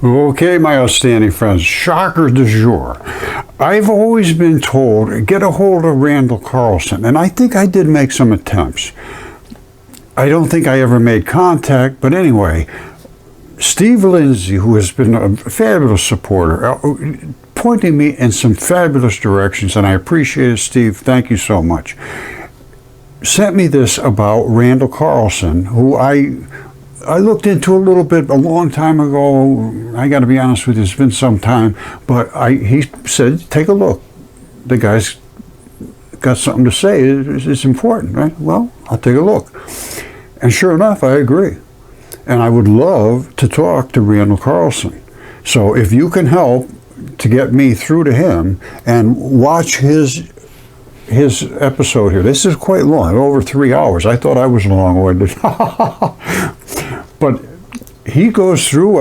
Okay, my outstanding friends, shocker du jour. I've always been told, get a hold of Randall Carlson, and I think I did make some attempts. I don't think I ever made contact, but anyway, Steve Lindsay, who has been a fabulous supporter, pointing me in some fabulous directions, and I appreciate it, Steve. Thank you so much. Sent me this about Randall Carlson, who I looked into a little bit a long time ago. I got to be honest with you, it's been some time, but he said, take a look. The guy's got something to say. It's important, right? Well, I'll take a look. And sure enough, I agree. And I would love to talk to Randall Carlson. So if you can help to get me through to him and watch his episode here. This is quite long, over 3 hours. I thought I was long-winded. But he goes through,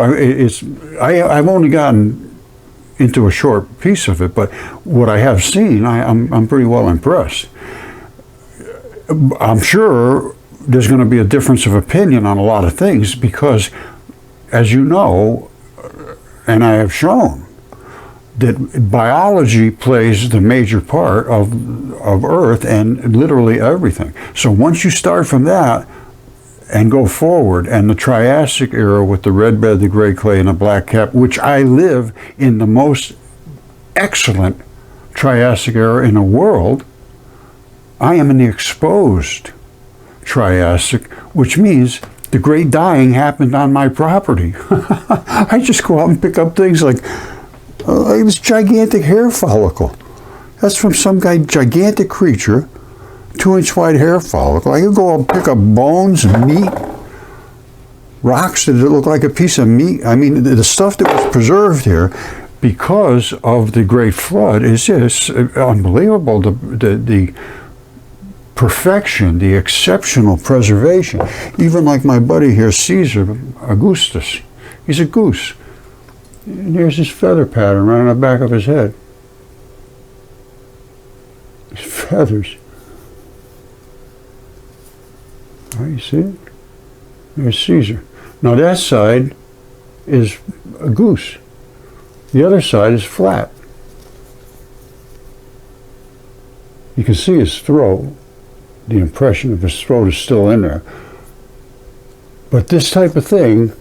I've only gotten into a short piece of it, but what I have seen, I'm pretty well impressed. I'm sure there's going to be a difference of opinion on a lot of things because, as you know, and I have shown, that biology plays the major part of Earth and literally everything. So once you start from that and go forward, and the Triassic era with the red bed, the gray clay, and the black cap, which I live in the most excellent Triassic era in the world, I am in the exposed Triassic, which means the great dying happened on my property. I just go out and pick up things like this gigantic hair follicle. That's from some gigantic creature, 2-inch wide hair follicle. I could go and pick up bones, meat, rocks that look like a piece of meat. I mean, the stuff that was preserved here because of the Great Flood is just unbelievable. The perfection, the exceptional preservation. Even like my buddy here, Caesar Augustus. He's a goose. And here's his feather pattern right on the back of his head. His feathers. Oh, you see it? There's Caesar. Now that side is a goose. The other side is flat. You can see his throat. The impression of his throat is still in there. But this type of thing,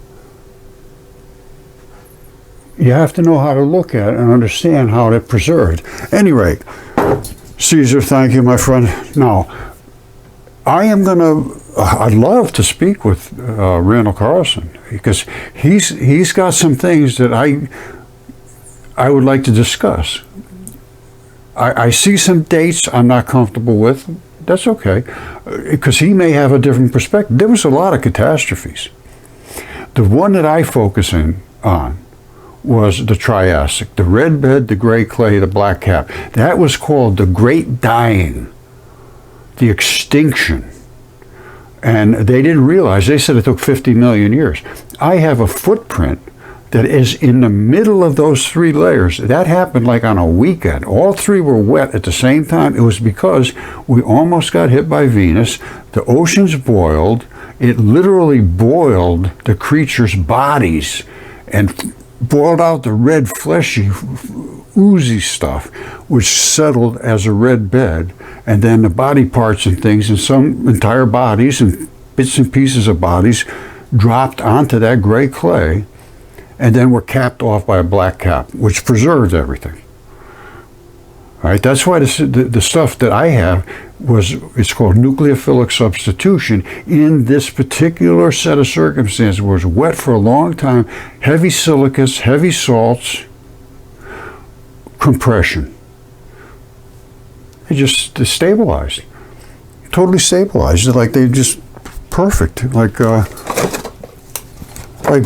you have to know how to look at it and understand how to preserve it. At any rate, Caesar, thank you, my friend. Now, I'd love to speak with Randall Carlson because he's got some things that I would like to discuss. I see some dates I'm not comfortable with. That's okay, because he may have a different perspective. There was a lot of catastrophes. The one that I focus in on was the Triassic, the red bed, the gray clay, the black cap. That was called the Great Dying, the Extinction. And they didn't realize, they said it took 50 million years. I have a footprint that is in the middle of those 3 layers. That happened like on a weekend. All 3 were wet at the same time. It was because we almost got hit by Venus. The oceans boiled. It literally boiled the creatures' bodies and boiled out the red, fleshy, oozy stuff, which settled as a red bed. And then the body parts and things, and some entire bodies and bits and pieces of bodies dropped onto that gray clay, and then were capped off by a black cap, which preserved everything. All right, that's why the stuff that I have it's called nucleophilic substitution in this particular set of circumstances where it's wet for a long time, heavy silicates, heavy salts, compression. They just stabilized, totally stabilized. Like they just perfect, like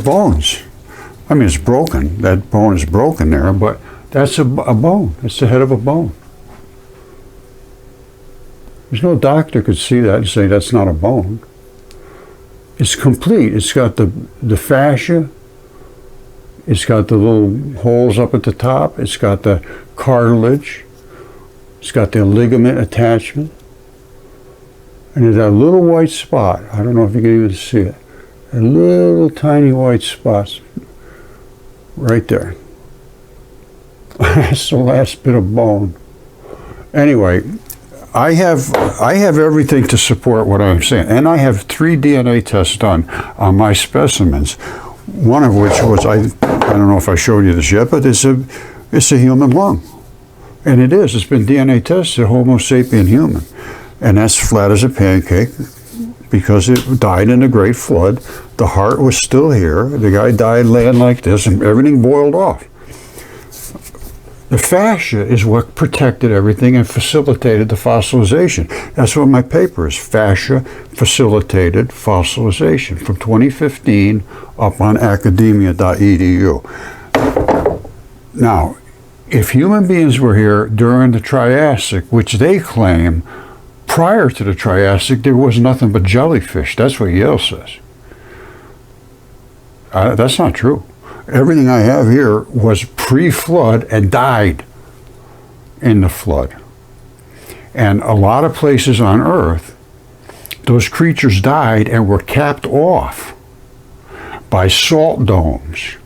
bones. I mean, it's broken. That bone is broken there, but that's a bone. It's the head of a bone. There's no doctor could see that and say that's not a bone. It's complete. It's got the fascia. It's got the little holes up at the top. It's got the cartilage. It's got the ligament attachment. And there's that little white spot. I don't know if you can even see it. A little tiny white spots. right there. That's the last bit of bone. Anyway, I have everything to support what I'm saying, and I have 3 DNA tests done on my specimens. One of which was I don't know if I showed you this yet, but it's a human lung, and it is. It's been DNA tested, Homo sapien human, and that's flat as a pancake because it died in a great flood. The heart was still here. The guy died laying like this, and everything boiled off. The fascia is what protected everything and facilitated the fossilization. That's what my paper is, Fascia Facilitated Fossilization, from 2015 up on academia.edu. Now, if human beings were here during the Triassic, which they claim, prior to the Triassic, there was nothing but jellyfish. That's what Yale says. That's not true. Everything I have here was pre-flood and died in the flood. And a lot of places on Earth, those creatures died and were capped off by salt domes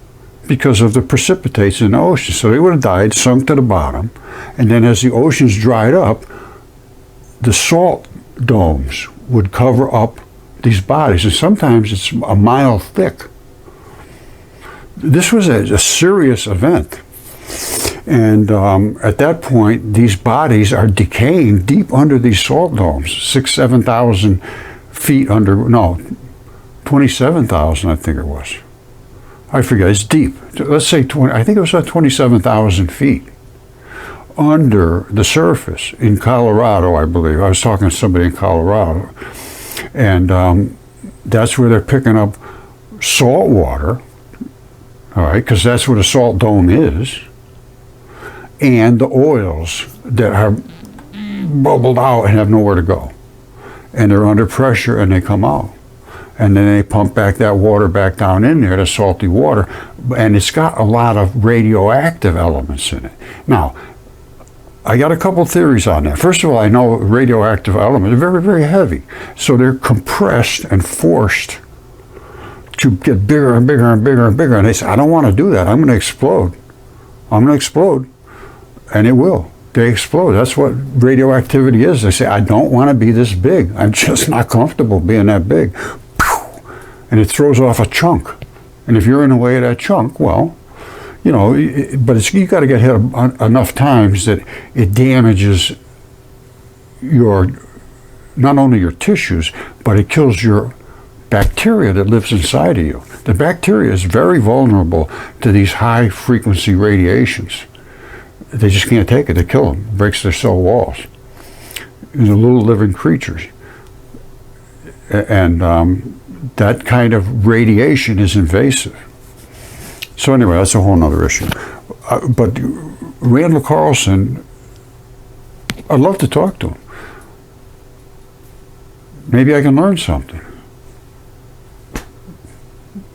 because of the precipitates in the ocean. So they would have died, sunk to the bottom, and then as the oceans dried up, the salt domes would cover up these bodies, and sometimes it's a mile thick. This was a serious event, and at that point, these bodies are decaying deep under these salt domes, 6,000-7,000 feet under, no, 27,000, I think it was. I forget, it's deep. Let's say 20, I think it was at 27,000 feet under the surface in Colorado, I believe. I was talking to somebody in Colorado, and that's where they're picking up salt water. All right, because that's what a salt dome is, and the oils that are bubbled out and have nowhere to go, and they're under pressure and they come out, and then they pump back that water back down in there, the salty water, and it's got a lot of radioactive elements in it. Now, I got a couple theories on that. First of all, I know radioactive elements are very, very heavy, so they're compressed and forced to get bigger and bigger and bigger and bigger. And they say, I don't want to do that. I'm going to explode. I'm going to explode. And it will. They explode. That's what radioactivity is. They say, I don't want to be this big. I'm just not comfortable being that big. And it throws off a chunk. And if you're in the way of that chunk, well, you know, but you got to get hit enough times that it damages not only your tissues, but it kills your bacteria that lives inside of you. The bacteria is very vulnerable to these high frequency radiations. They just can't take it. They kill them. It breaks their cell walls. They're little living creatures. And that kind of radiation is invasive. So anyway, that's a whole nother issue. But Randall Carlson, I'd love to talk to him. Maybe I can learn something.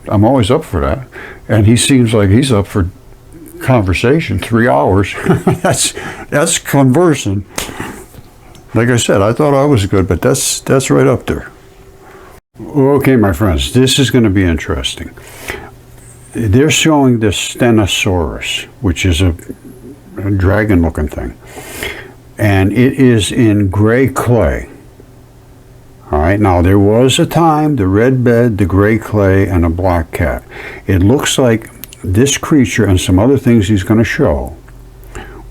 I'm always up for that. And he seems like he's up for conversation, 3 hours. that's conversing. Like I said, I thought I was good, but that's right up there. Okay, my friends, this is going to be interesting. They're showing this Stenosaurus, which is a dragon-looking thing. And it is in gray clay. All right, now there was a time, the red bed, the gray clay, and a black cap. It looks like this creature and some other things he's going to show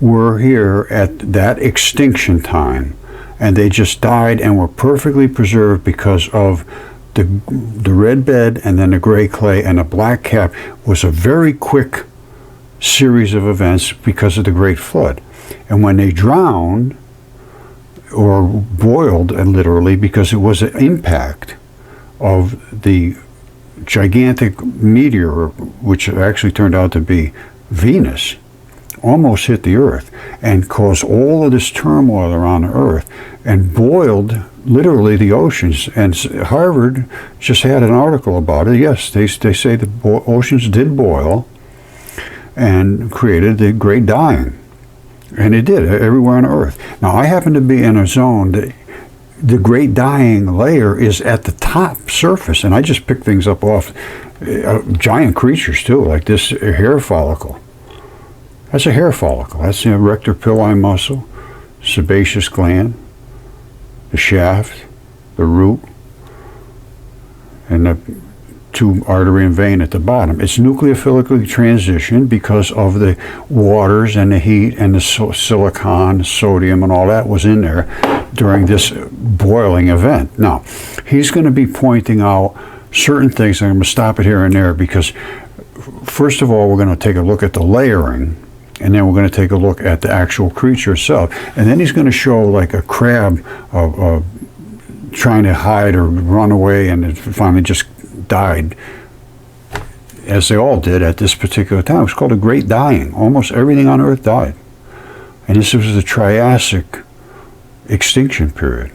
were here at that extinction time, and they just died and were perfectly preserved because of the red bed and then the gray clay, and the black cap was a very quick series of events because of the Great Flood. And when they drowned, or boiled, literally, because it was an impact of the gigantic meteor, which actually turned out to be Venus, almost hit the Earth and caused all of this turmoil around the Earth and boiled literally the oceans. And Harvard just had an article about it. Yes, they say the oceans did boil and created the Great Dying. And it did, everywhere on Earth. Now, I happen to be in a zone that the great dying layer is at the top surface, and I just pick things up off giant creatures too, like this hair follicle. That's a hair follicle. That's the erector pili muscle, sebaceous gland, the shaft, the root, and the tube, artery, and vein at the bottom. It's nucleophilically transitioned because of the waters and the heat and the silicon, sodium, and all that was in there during this boiling event. Now, he's going to be pointing out certain things. I'm going to stop it here and there because, first of all, we're going to take a look at the layering, and then we're going to take a look at the actual creature itself. And then he's going to show like a crab trying to hide or run away, and it finally just died, as they all did at this particular time. It was called a great dying. Almost everything on Earth died. And this was the Triassic extinction period.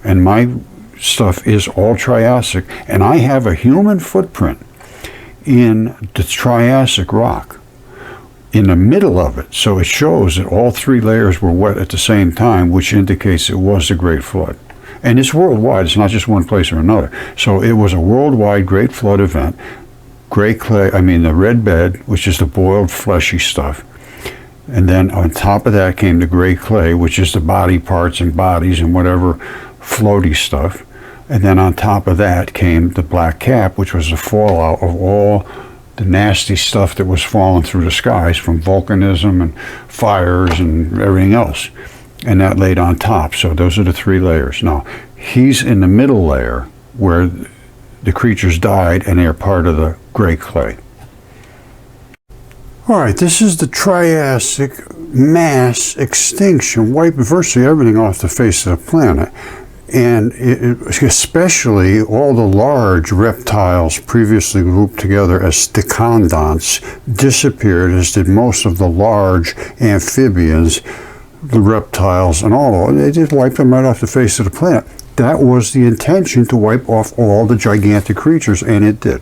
And my stuff is all Triassic, and I have a human footprint in the Triassic rock in the middle of it. So it shows that all three layers were wet at the same time, which indicates it was a great flood. And it's worldwide. It's not just one place or another. So it was a worldwide great flood event. Gray clay, the red bed, which is the boiled fleshy stuff. And then on top of that came the gray clay, which is the body parts and bodies and whatever floaty stuff. And then on top of that came the black cap, which was the fallout of all the nasty stuff that was falling through the skies from volcanism and fires and everything else. And that laid on top. So those are the three layers. Now, he's in the middle layer where the creatures died, and they're part of the gray clay. All right, this is the Triassic mass extinction, wiping virtually everything off the face of the planet. And especially all the large reptiles previously grouped together as stichodonts disappeared, as did most of the large amphibians, the reptiles, and all. They just wiped them right off the face of the planet. That was the intention, to wipe off all the gigantic creatures, and it did.